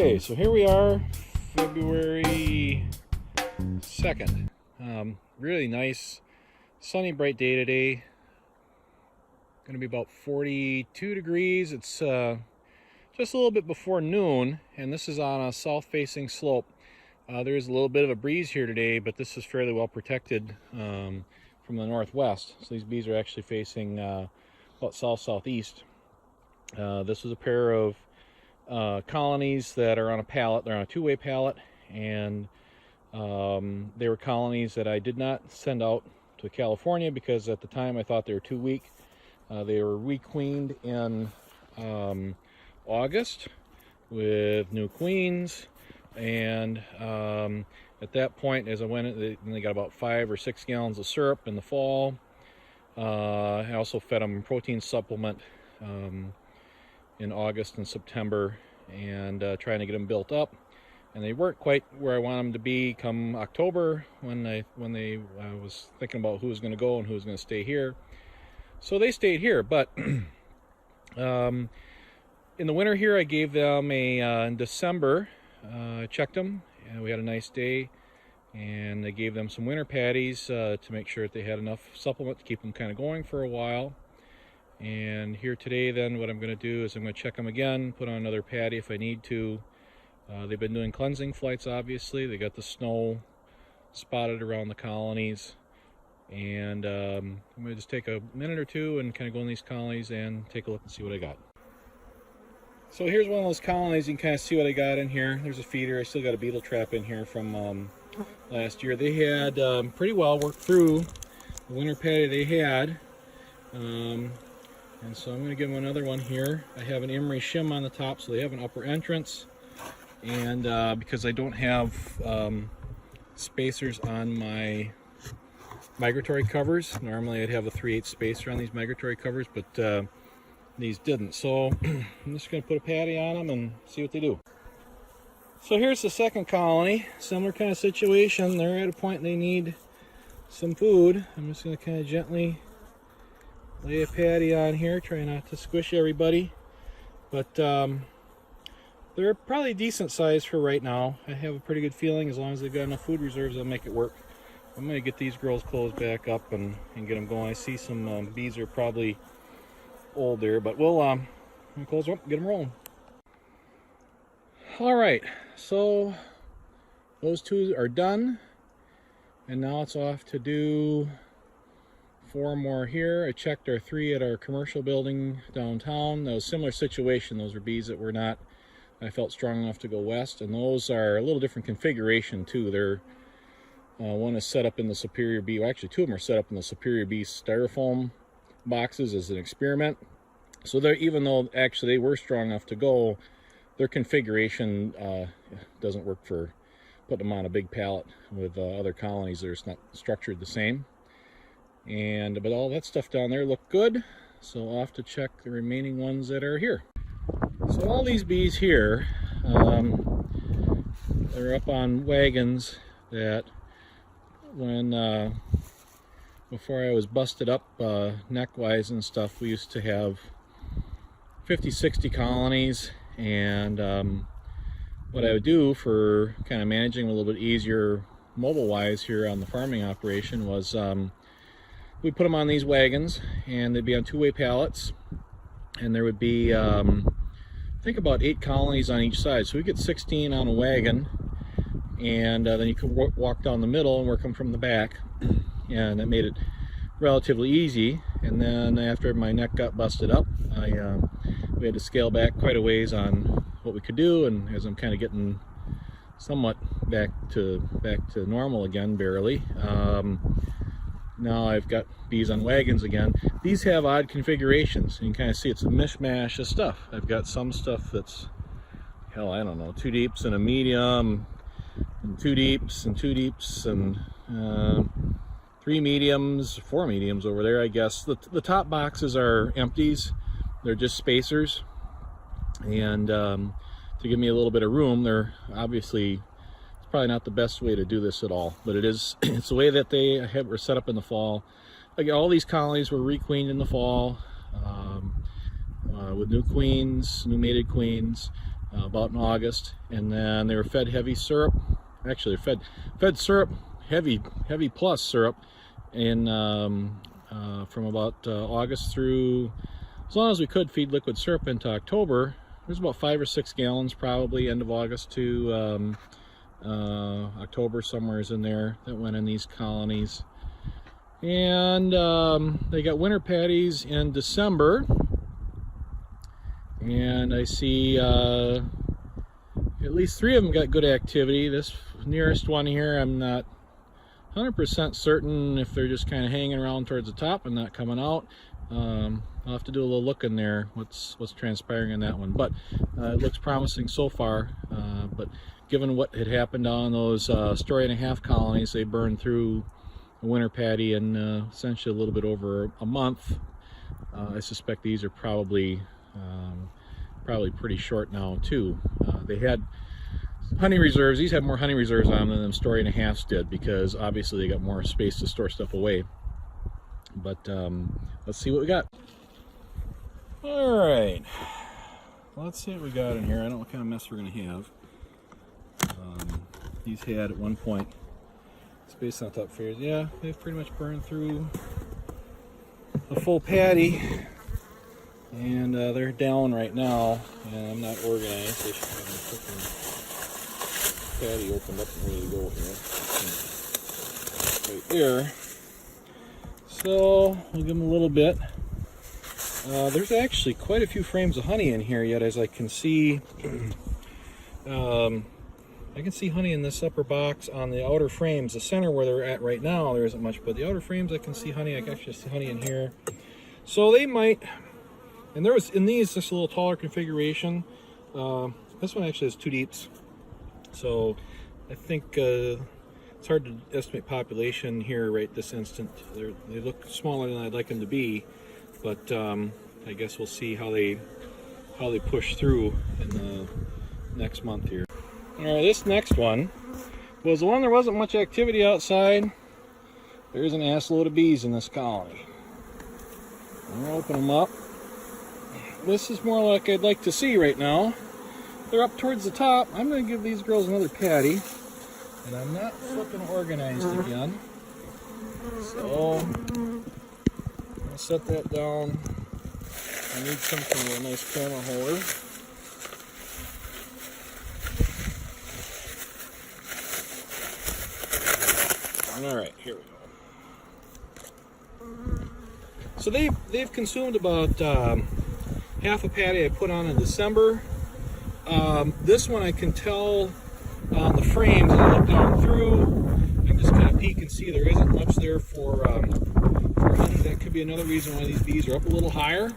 Okay, so here we are, February 2nd. Really nice, sunny, bright day today. Going to be about 42 degrees. It's just a little bit before noon, and this is on a south-facing slope. There is a little bit of a breeze here today, but this is fairly well protected from the northwest. So these bees are actually facing about south-southeast. This is a pair of colonies that are on a pallet. They're on a two-way pallet, and they were colonies that I did not send out to California because at the time I thought they were too weak. They were requeened in August with new queens, and at that point, as I went in, they got about 5 or 6 gallons of syrup in the fall. I also fed them a protein supplement in August and September, and trying to get them built up, and they weren't quite where I want them to be come October when I was thinking about who was going to go and who was going to stay here. So they stayed here, but in the winter here I gave them in December. I checked them and we had a nice day, and I gave them some winter patties to make sure that they had enough supplement to keep them kind of going for a while. And here today then what I'm going to do is I'm going to check them again, put on another patty if I need to. They've been doing cleansing flights, obviously. They got the snow spotted around the colonies, and I'm going to just take a minute or two and kind of go in these colonies and take a look and see what I got. So here's one of those colonies. You can kind of see what I got in here. There's a feeder. I still got a beetle trap in here from last year. They had pretty well worked through the winter patty they had. And so I'm going to give them another one here. I have an emery shim on the top, so they have an upper entrance. And because I don't have spacers on my migratory covers, normally I'd have a 3/8 spacer on these migratory covers, but these didn't. So I'm just going to put a patty on them and see what they do. So here's the second colony. Similar kind of situation. They're at a point they need some food. I'm just going to kind of gently lay a patty on here, try not to squish everybody, but they're probably decent size for right now. I have a pretty good feeling as long as they've got enough food reserves, they'll make it work. I'm going to get these girls closed back up and get them going. I see some bees are probably old there, but we'll close them up and get them rolling. All right, so those two are done, and now it's off to do 4 more here. I checked our 3 at our commercial building downtown. That was a similar situation. Those were bees that were not, I felt, strong enough to go west, and those are a little different configuration too. They're one is set up in the Superior Bee, well, actually 2 of them are set up in the Superior Bee styrofoam boxes as an experiment. So they're, even though actually they were strong enough to go, their configuration doesn't work for putting them on a big pallet with other colonies. They're just not structured the same. But all that stuff down there looked good, so I'll have to check the remaining ones that are here. So all these bees here, they're up on wagons that when before I was busted up neck-wise and stuff, we used to have 50-60 colonies, and what I would do for kind of managing a little bit easier mobile-wise here on the farming operation was we'd put them on these wagons, and they'd be on 2-way pallets, and there would be I think about 8 colonies on each side, so we get 16 on a wagon, and then you could walk down the middle and work them from the back, and that made it relatively easy. And then after my neck got busted up, we had to scale back quite a ways on what we could do, and as I'm kind of getting somewhat back to normal again, barely, now I've got bees on wagons again. These have odd configurations. You can kind of see it's a mishmash of stuff. I've got some stuff that's, hell, I don't know, 2 deeps and a medium, and 2 deeps and 2 deeps, and 3 mediums, 4 mediums over there, I guess. The top boxes are empties. They're just spacers. And to give me a little bit of room, they're obviously, probably not the best way to do this at all, but it is. It's the way that they were set up in the fall. Like, all these colonies were requeened in the fall with new queens, new mated queens, about in August, and then they were fed heavy syrup. Actually, fed syrup, heavy plus syrup, in from about August through, as long as we could feed liquid syrup into October. There's about 5 or 6 gallons probably end of August to October, somewhere in there, that went in these colonies. And they got winter patties in December, and I see at least 3 of them got good activity. This nearest one here, I'm not 100% certain if they're just kind of hanging around towards the top and not coming out. I'll have to do a little look in there, what's transpiring in that one, but it looks promising so far. But given what had happened on those story and a half colonies, they burned through a winter patty in essentially a little bit over a month. I suspect these are probably pretty short now too. They had honey reserves. These have more honey reserves on them than story and a halves did, because obviously they got more space to store stuff away. But let's see what we got. All right, let's see what we got in here. I don't know what kind of mess we're gonna have. These had at one point space on top figures. Yeah, they've pretty much burned through a full patty, and they're down right now, and I'm not organized. I should have my freaking patty opened up and ready to go here. Right there. So we'll give them a little bit. There's actually quite a few frames of honey in here yet, as I can see. I can see honey in this upper box on the outer frames. The center where they're at right now, there isn't much, but the outer frames I can see honey. I can actually see honey in here. So they might, and there was in these just a little taller configuration. This one actually has 2 deeps. So I think it's hard to estimate population here right this instant. They look smaller than I'd like them to be, but I guess we'll see how they push through in the next month here. All right, this next one was the one there wasn't much activity outside. There's an ass load of bees in this colony. I'm gonna open them up. This is more like I'd like to see right now. They're up towards the top. I'm gonna give these girls another patty, and I'm not flipping organized again. So I'll set that down. I need something with a nice camera holder. All right, here we go. So they've consumed about half a patty I put on in December. This one I can tell on the frames. I look down through. I can just kind of peek and see there isn't much there for honey. That could be another reason why these bees are up a little higher.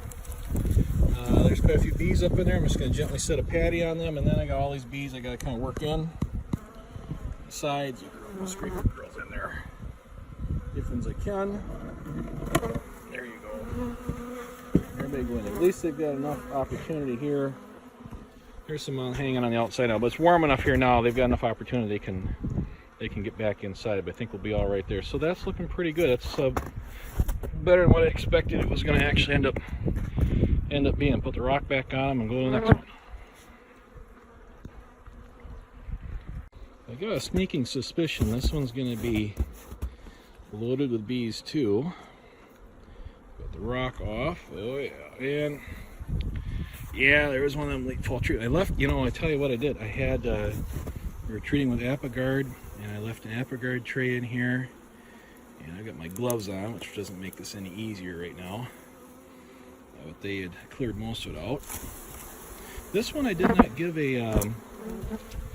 There's quite a few bees up in there. I'm just going to gently set a patty on them, and then I got all these bees I got to kind of work in. Sides, I'll scrape the girls in there if as I can. There you go. Everybody go in there. At least they've got enough opportunity here. There's some hanging on the outside now, but it's warm enough here now. They've got enough opportunity. They can get back inside, but I think we'll be all right there. So that's looking pretty good. That's better than what I expected it was going to actually end up being. Put the rock back on them and go to the next one. I got a sneaking suspicion this one's going to be loaded with bees too. Got the rock off. Oh yeah, and yeah, there was one of them late fall trees. I left, I tell you what I did. I had, we were treating with Apogard, and I left an Apogard tray in here, and I got my gloves on, which doesn't make this any easier right now. But they had cleared most of it out. This one I did not give a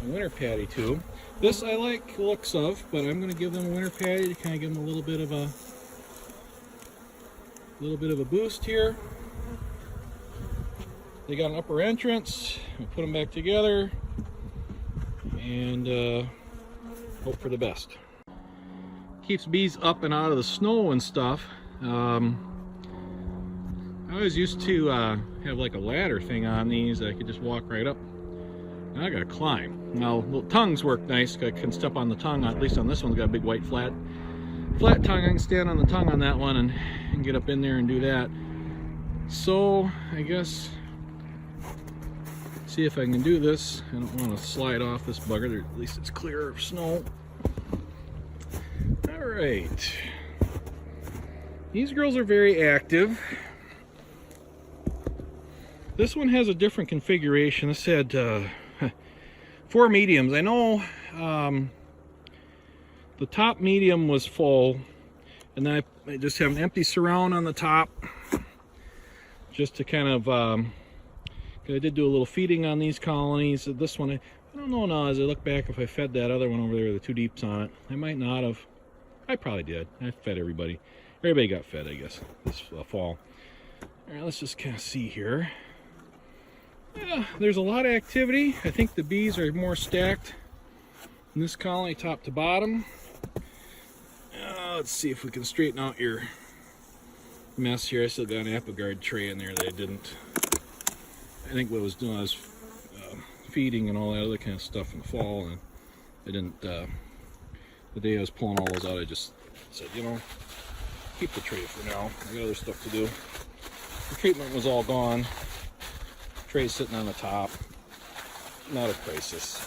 winter patty to. This I like the looks of, but I'm going to give them a winter patty to kind of give them a little bit of a boost here. They got an upper entrance. We'll put them back together and hope for the best. Keeps bees up and out of the snow and stuff. I always used to have like a ladder thing on these that I could just walk right up. Now I gotta climb. Now the tongues work nice. I can step on the tongue. At least on this one's got a big white flat tongue. I can stand on the tongue on that one and get up in there and do that. So I guess See if I can do this. I don't want to slide off this bugger. At least it's clear of snow. All right. These girls are very active. This one has a different configuration. This had 4 mediums. I know the top medium was full, and then I just have an empty surround on the top, just to kind of, I did do a little feeding on these colonies. This one, I don't know now as I look back if I fed that other one over there, the 2 deeps on it. I might not have. I probably did. I fed everybody. Everybody got fed, I guess, this fall. All right, let's just kind of see here. Yeah, there's a lot of activity. I think the bees are more stacked in this colony top to bottom. Let's see if we can straighten out your mess here. I still got an apple guard tray in there that I didn't. I think what I was doing, I was feeding and all that other kind of stuff in the fall, and I didn't. The day I was pulling all those out, I just said, you know, keep the tray for now. I got other stuff to do. The treatment was all gone. Tray sitting on the top. Not a crisis.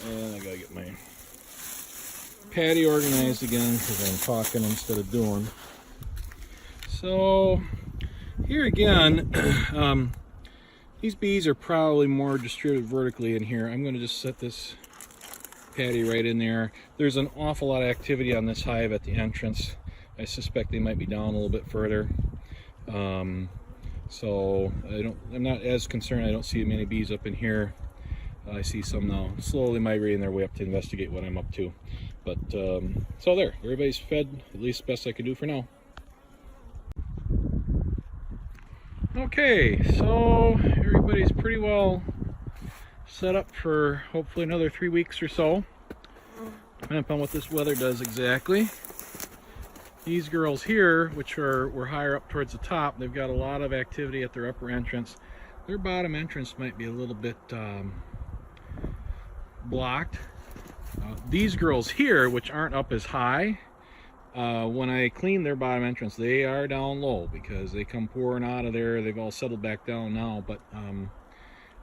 And I gotta get my patty organized again because I'm talking instead of doing. So here again, these bees are probably more distributed vertically in here. I'm going to just set this patty right in there. There's an awful lot of activity on this hive at the entrance. I suspect they might be down a little bit further. So I'm not as concerned. I don't see many bees up in here. I see some now slowly migrating their way up to investigate what I'm up to. But so there, everybody's fed, at least best I can do for now. Okay, so everybody's pretty well set up for hopefully another 3 weeks or so. Depending upon what this weather does exactly. These girls here, which were higher up towards the top, they've got a lot of activity at their upper entrance. Their bottom entrance might be a little bit blocked. These girls here, which aren't up as high, when I clean their bottom entrance, they are down low because they come pouring out of there. They've all settled back down now, but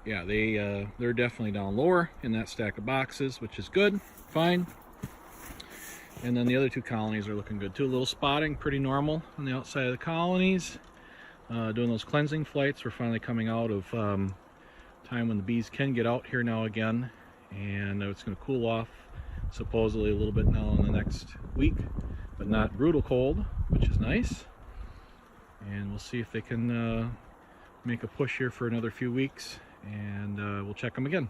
yeah, they're definitely down lower in that stack of boxes, which is good, fine. And then the other 2 colonies are looking good too. A little spotting, pretty normal on the outside of the colonies. Doing those cleansing flights. We're finally coming out of time when the bees can get out here now again, and it's going to cool off supposedly a little bit now in the next week, but not brutal cold, which is nice. And we'll see if they can make a push here for another few weeks, and we'll check them again.